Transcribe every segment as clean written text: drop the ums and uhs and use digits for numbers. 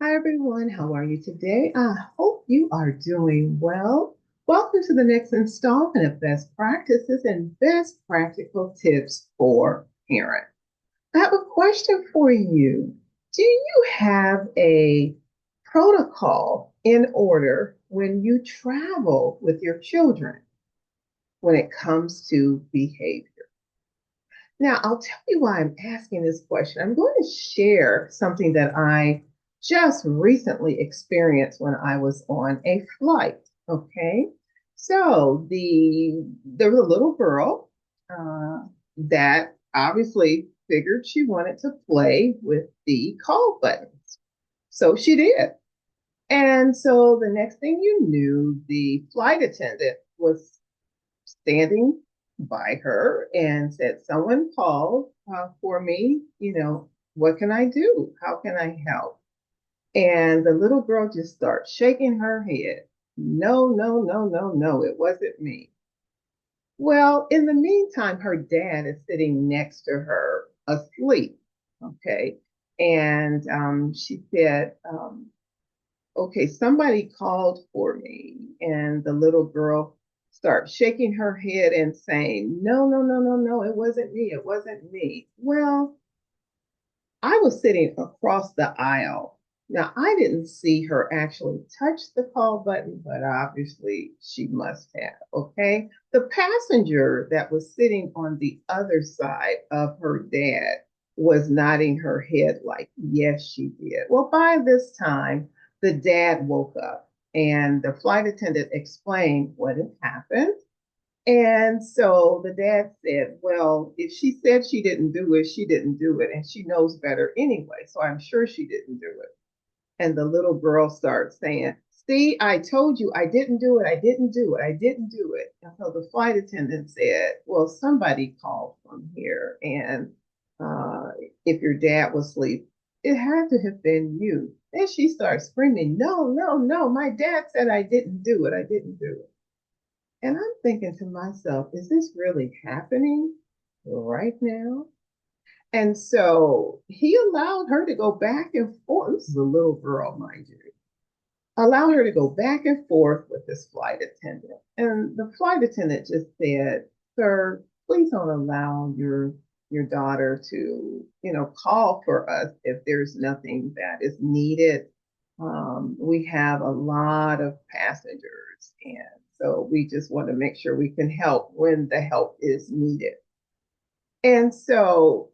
Hi everyone, how are you today? I hope you are doing well. Welcome to the next installment of Best Practices and Best Practical Tips for Parents. I have a question for you. Do you have a protocol in order when you travel with your children when it comes to behavior? Now, I'll tell you why I'm asking this question. I'm going to share something that I just recently experienced when I was on a flight. Okay. So there was a little girl that obviously figured she wanted to play with the call buttons. So she did. And so the next thing you knew, the flight attendant was standing by her and said, someone called for me, what can I do? How can I help? And the little girl just starts shaking her head. No, no, no, no, no, it wasn't me. Well, in the meantime, her dad is sitting next to her asleep. Okay. And she said, okay, somebody called for me. And the little girl starts shaking her head and saying, no, no, no, no, no, it wasn't me. It wasn't me. Well, I was sitting across the aisle. Now, I didn't see her actually touch the call button, but obviously she must have. Okay. The passenger that was sitting on the other side of her dad was nodding her head like, yes, she did. Well, by this time, the dad woke up and the flight attendant explained what had happened. And so the dad said, well, if she said she didn't do it, she didn't do it. And she knows better anyway. So I'm sure she didn't do it. And the little girl starts saying, see, I told you I didn't do it. I didn't do it. I didn't do it. And so the flight attendant said, well, somebody called from here. And uh, if your dad was asleep, it had to have been you. Then she starts screaming, no, no, no. My dad said I didn't do it. I didn't do it. And I'm thinking to myself, is this really happening right now? And so he allowed her to go back and forth. This is a little girl, mind you. Allowed her to go back and forth with this flight attendant. And the flight attendant just said, sir, please don't allow your daughter to, call for us if there's nothing that is needed. We have a lot of passengers, and so we just want to make sure we can help when the help is needed. And so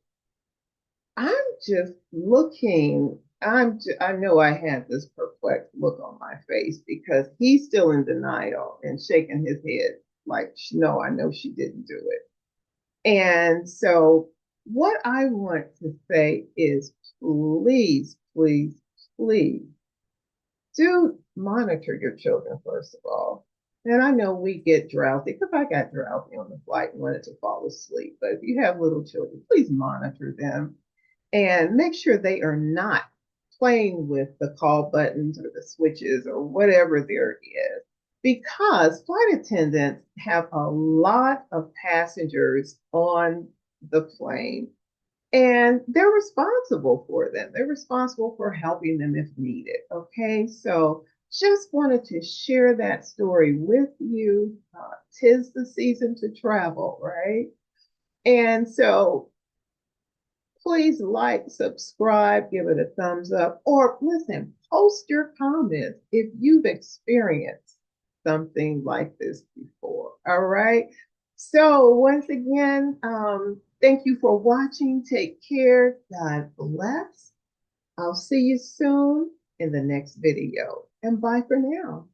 I'm just looking. I know I had this perplexed look on my face because he's still in denial and shaking his head like, no, I know she didn't do it. And so what I want to say is please, please, please do monitor your children, first of all. And I know we get drowsy because I got drowsy on the flight and wanted to fall asleep. But if you have little children, please monitor them and make sure they are not playing with the call buttons or the switches or whatever there is. Because flight attendants have a lot of passengers on the plane and they're responsible for them. They're responsible for helping them if needed. Okay, so just wanted to share that story with you. 'Tis the season to travel, right? And so please like, subscribe, give it a thumbs up, or listen, post your comments if you've experienced something like this before. All right. So, once again, thank you for watching. Take care. God bless. I'll see you soon in the next video. And bye for now.